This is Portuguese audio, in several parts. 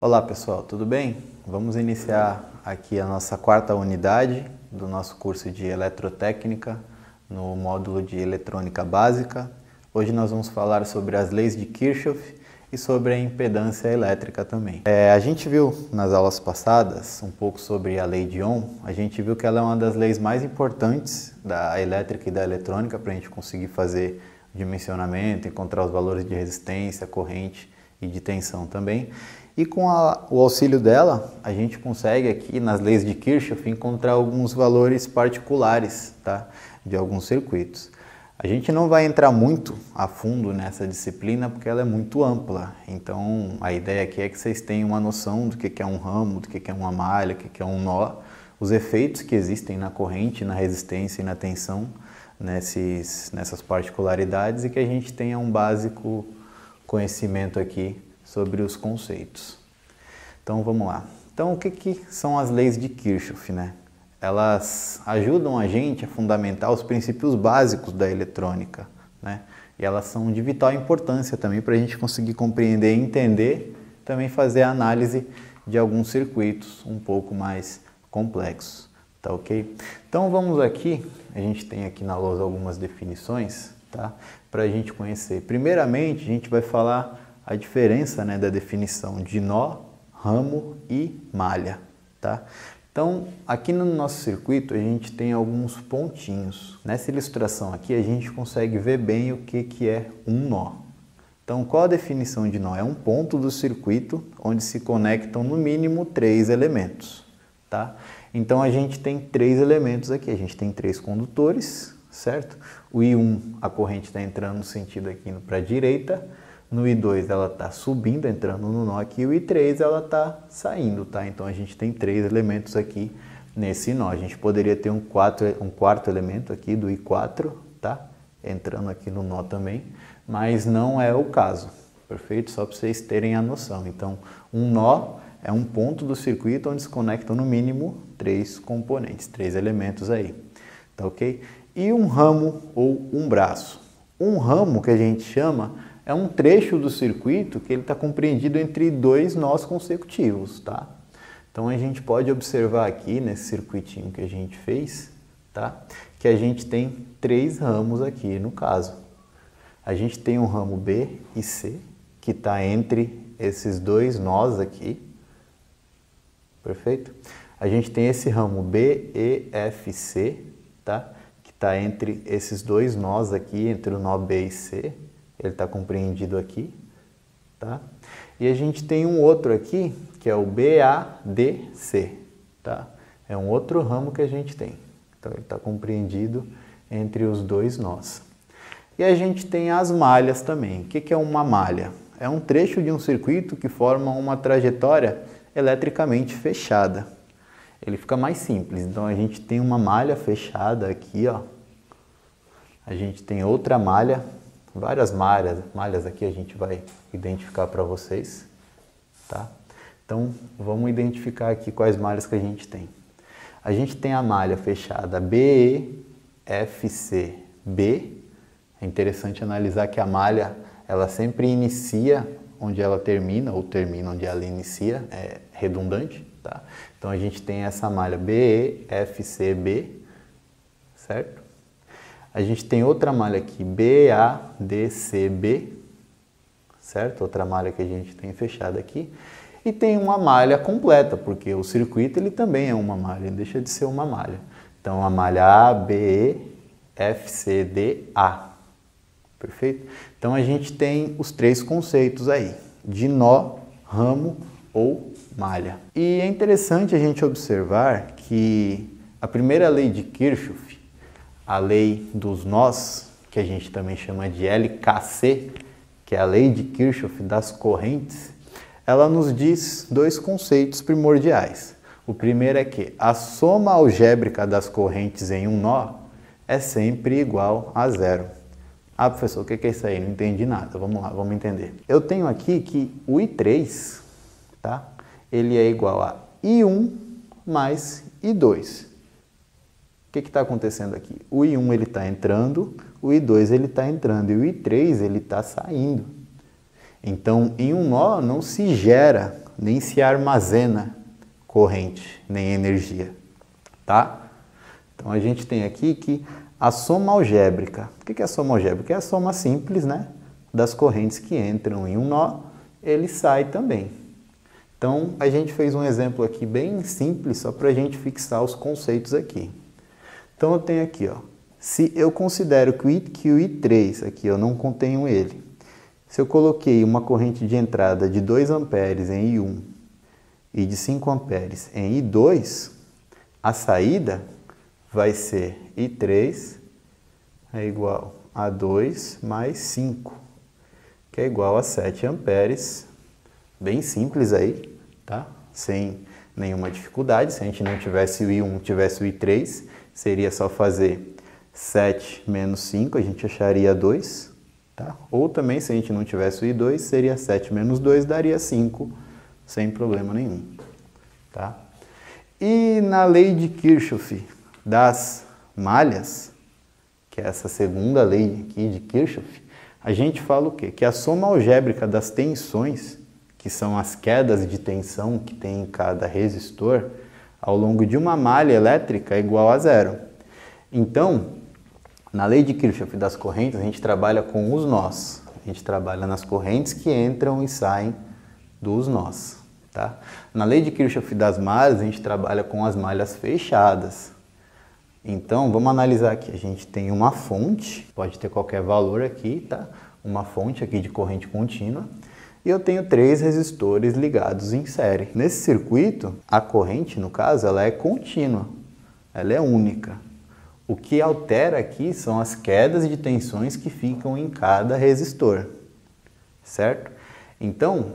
Olá pessoal, tudo bem? Vamos iniciar aqui a nossa quarta unidade do nosso curso de Eletrotécnica no módulo de Eletrônica Básica. Hoje nós vamos falar sobre as leis de Kirchhoff e sobre a impedância elétrica também. A gente viu nas aulas passadas um pouco sobre a lei de Ohm. A gente viu que ela é uma das leis mais importantes da elétrica e da eletrônica para a gente conseguir fazer dimensionamento, encontrar os valores de resistência, corrente e de tensão também. E com o auxílio dela, a gente consegue aqui nas leis de Kirchhoff encontrar alguns valores particulares, tá? De alguns circuitos. A gente não vai entrar muito a fundo nessa disciplina porque ela é muito ampla. Então a ideia aqui é que vocês tenham uma noção do que é um ramo, do que é uma malha, do que é um nó, os efeitos que existem na corrente, na resistência e na tensão nessas particularidades, e que a gente tenha um básico conhecimento aqui sobre os conceitos. Então vamos lá. Então o que são as leis de Kirchhoff, né? Elas ajudam a gente a fundamentar os princípios básicos da eletrônica, né? E elas são de vital importância também para a gente conseguir compreender e entender, também fazer a análise de alguns circuitos um pouco mais complexos, tá ok? Então vamos aqui, a gente tem aqui na lousa algumas definições, tá? Para a gente conhecer. Primeiramente a gente vai falar a diferença, né, da definição de nó, ramo e malha, tá? Então, aqui no nosso circuito a gente tem alguns pontinhos. Nessa ilustração aqui a gente consegue ver bem o que é um nó. Então, qual a definição de nó? É um ponto do circuito onde se conectam no mínimo 3 elementos, tá? Então, a gente tem 3 elementos aqui. A gente tem 3 condutores, certo? O I1, a corrente está entrando no sentido aqui para a direita. No I2 ela está subindo, entrando no nó aqui, e o I3 ela está saindo, tá? Então a gente tem 3 elementos aqui nesse nó. A gente poderia ter um quarto elemento aqui do I4, tá? Entrando aqui no nó também, mas não é o caso, perfeito? Só para vocês terem a noção. Então um nó é um ponto do circuito onde se conectam no mínimo 3 componentes, 3 elementos aí, tá ok? E um ramo ou um braço. Um ramo, que a gente chama, é um trecho do circuito que ele está compreendido entre 2 nós consecutivos, tá? Então a gente pode observar aqui nesse circuitinho que a gente fez, tá? Que a gente tem 3 ramos aqui no caso. A gente tem um ramo B e C, que está entre esses 2 nós aqui, perfeito? A gente tem esse ramo B, E, F, C, tá? Que está entre esses 2 nós aqui, entre o nó B e C. Ele está compreendido aqui, tá? E a gente tem um outro aqui, que é o BADC, tá? É um outro ramo que a gente tem. Então, ele está compreendido entre os 2 nós. E a gente tem as malhas também. O que é uma malha? É um trecho de um circuito que forma uma trajetória eletricamente fechada. Ele fica mais simples. Então, a gente tem uma malha fechada aqui, ó. A gente tem outra malha, várias malhas aqui a gente vai identificar para vocês, tá? Então, vamos identificar aqui quais malhas que a gente tem. A gente tem a malha fechada BE, FC, B. É interessante analisar que a malha, ela sempre inicia onde ela termina, ou termina onde ela inicia, é redundante, tá? Então, a gente tem essa malha BE, FC, B, certo? A gente tem outra malha aqui, BADCB, certo? Outra malha que a gente tem fechada aqui. E tem uma malha completa, porque o circuito ele também é uma malha, ele deixa de ser uma malha. Então, a malha A, B, E, F, C, D, A. Perfeito? Então, a gente tem os 3 conceitos aí, de nó, ramo ou malha. E é interessante a gente observar que a primeira lei de Kirchhoff, a lei dos nós, que a gente também chama de LKC, que é a lei de Kirchhoff das correntes, ela nos diz 2 conceitos primordiais. O primeiro é que a soma algébrica das correntes em um nó é sempre igual a 0. Ah, professor, o que é isso aí? Não entendi nada. Vamos lá, vamos entender. Eu tenho aqui que o I3, tá? Ele é igual a I1 mais I2. O que está acontecendo aqui? O I1 ele está entrando, o I2 ele está entrando e o I3 ele está saindo. Então, em um nó não se gera nem se armazena corrente, nem energia, tá? Então a gente tem aqui que a soma algébrica, o que é a soma algébrica? É a soma simples, né, das correntes que entram em um nó, ele sai também. Então a gente fez um exemplo aqui bem simples, só para a gente fixar os conceitos aqui. Então eu tenho aqui, ó, se eu considero que o I3, aqui eu não contenho ele, se eu coloquei uma corrente de entrada de 2 amperes em I1 e de 5 amperes em I2, a saída vai ser I3 é igual a 2 mais 5, que é igual a 7 amperes, bem simples aí, tá? Sem nenhuma dificuldade. Se a gente não tivesse o I1, tivesse o I3, seria só fazer 7 menos 5, a gente acharia 2, tá? Ou também, se a gente não tivesse o I2, seria 7 menos 2, daria 5, sem problema nenhum, tá? E na lei de Kirchhoff das malhas, que é essa segunda lei aqui de Kirchhoff, a gente fala o quê? Que a soma algébrica das tensões, que são as quedas de tensão que tem em cada resistor, ao longo de uma malha elétrica é igual a zero. Então, na lei de Kirchhoff das correntes, a gente trabalha com os nós. A gente trabalha nas correntes que entram e saem dos nós, tá? Na lei de Kirchhoff das malhas, a gente trabalha com as malhas fechadas. Então, vamos analisar aqui. A gente tem uma fonte, pode ter qualquer valor aqui, tá? Uma fonte aqui de corrente contínua. E eu tenho 3 resistores ligados em série. Nesse circuito, a corrente, no caso, ela é contínua. Ela é única. O que altera aqui são as quedas de tensões que ficam em cada resistor, certo? Então,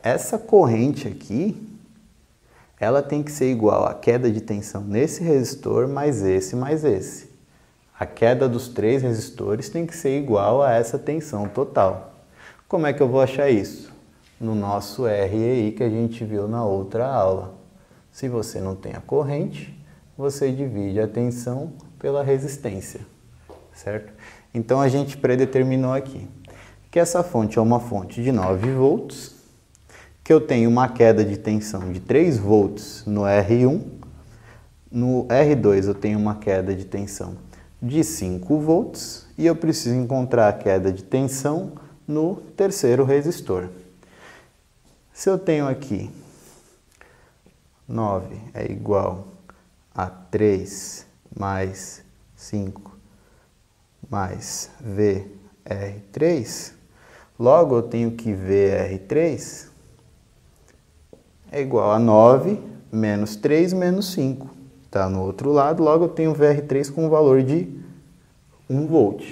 essa corrente aqui, ela tem que ser igual à queda de tensão nesse resistor mais esse. A queda dos 3 resistores tem que ser igual a essa tensão total. Como é que eu vou achar isso? No nosso REI que a gente viu na outra aula. Se você não tem a corrente, você divide a tensão pela resistência, certo? Então a gente predeterminou aqui que essa fonte é uma fonte de 9 volts, que eu tenho uma queda de tensão de 3 volts no R1, no R2 eu tenho uma queda de tensão de 5 volts e eu preciso encontrar a queda de tensão no terceiro resistor. Se eu tenho aqui 9 é igual a 3 mais 5 mais VR3, logo eu tenho que VR3 é igual a 9 menos 3 menos 5. Está no outro lado, logo eu tenho VR3 com o valor de 1 volt.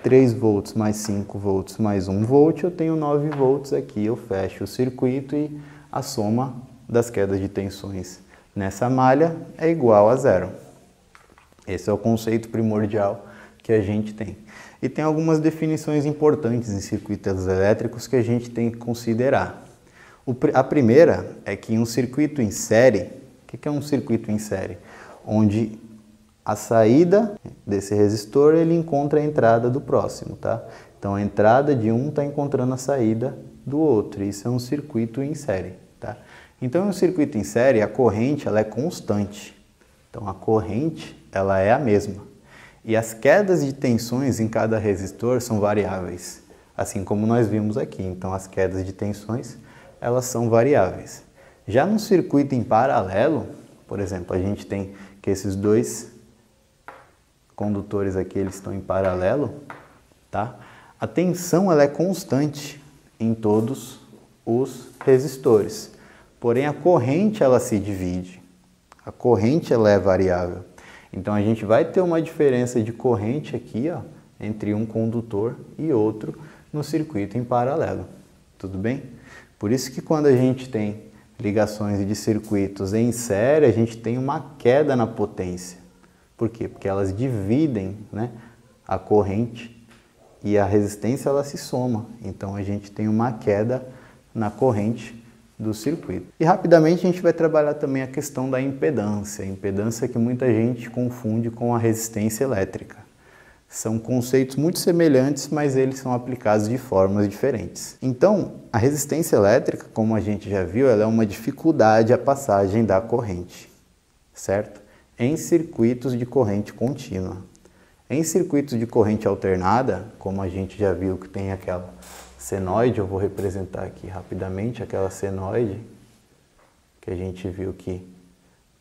3 volts mais 5 volts mais 1 volt, eu tenho 9 volts aqui. Eu fecho o circuito e a soma das quedas de tensões nessa malha é igual a zero. Esse é o conceito primordial que a gente tem. E tem algumas definições importantes em circuitos elétricos que a gente tem que considerar. A primeira é que um circuito em série, o que é um circuito em série? Onde a saída desse resistor ele encontra a entrada do próximo, tá? Então a entrada de um está encontrando a saída do outro. Isso é um circuito em série, tá? Então em um circuito em série a corrente ela é constante. Então a corrente ela é a mesma. E as quedas de tensões em cada resistor são variáveis, assim como nós vimos aqui. Então as quedas de tensões elas são variáveis. Já no circuito em paralelo, por exemplo, a gente tem que esses 2 condutores aqui eles estão em paralelo, tá? A tensão ela é constante em todos os resistores. Porém a corrente ela se divide. A corrente ela é variável. Então a gente vai ter uma diferença de corrente aqui, ó, entre um condutor e outro no circuito em paralelo. Tudo bem? Por isso que quando a gente tem ligações de circuitos em série, a gente tem uma queda na potência. Por quê? Porque elas dividem, né, a corrente e a resistência ela se soma. Então a gente tem uma queda na corrente do circuito. E rapidamente a gente vai trabalhar também a questão da impedância. A impedância que muita gente confunde com a resistência elétrica. São conceitos muito semelhantes, mas eles são aplicados de formas diferentes. Então, a resistência elétrica, como a gente já viu, ela é uma dificuldade à passagem da corrente, certo? Em circuitos de corrente contínua. Em circuitos de corrente alternada, como a gente já viu que tem aquela senoide, eu vou representar aqui rapidamente aquela senoide, que a gente viu que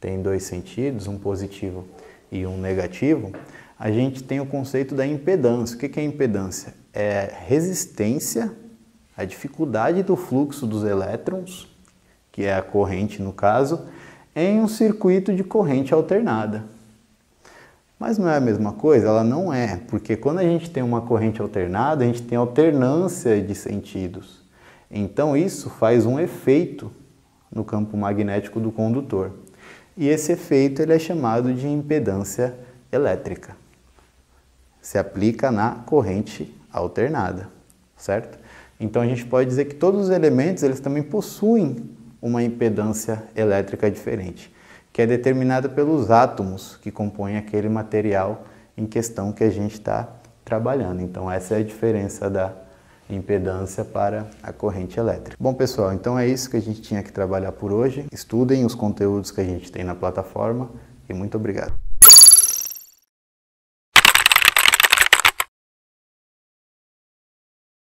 tem dois sentidos, um positivo e um negativo, a gente tem o conceito da impedância. O que é impedância? É resistência, a dificuldade do fluxo dos elétrons, que é a corrente no caso, em um circuito de corrente alternada. Mas não é a mesma coisa? Ela não é, porque quando a gente tem uma corrente alternada, a gente tem alternância de sentidos. Então isso faz um efeito no campo magnético do condutor. E esse efeito ele é chamado de impedância elétrica. Se aplica na corrente alternada, certo? Então a gente pode dizer que todos os elementos eles também possuem uma impedância elétrica diferente, que é determinada pelos átomos que compõem aquele material em questão que a gente está trabalhando. Então essa é a diferença da impedância para a corrente elétrica. Bom pessoal, então é isso que a gente tinha que trabalhar por hoje. Estudem os conteúdos que a gente tem na plataforma e muito obrigado.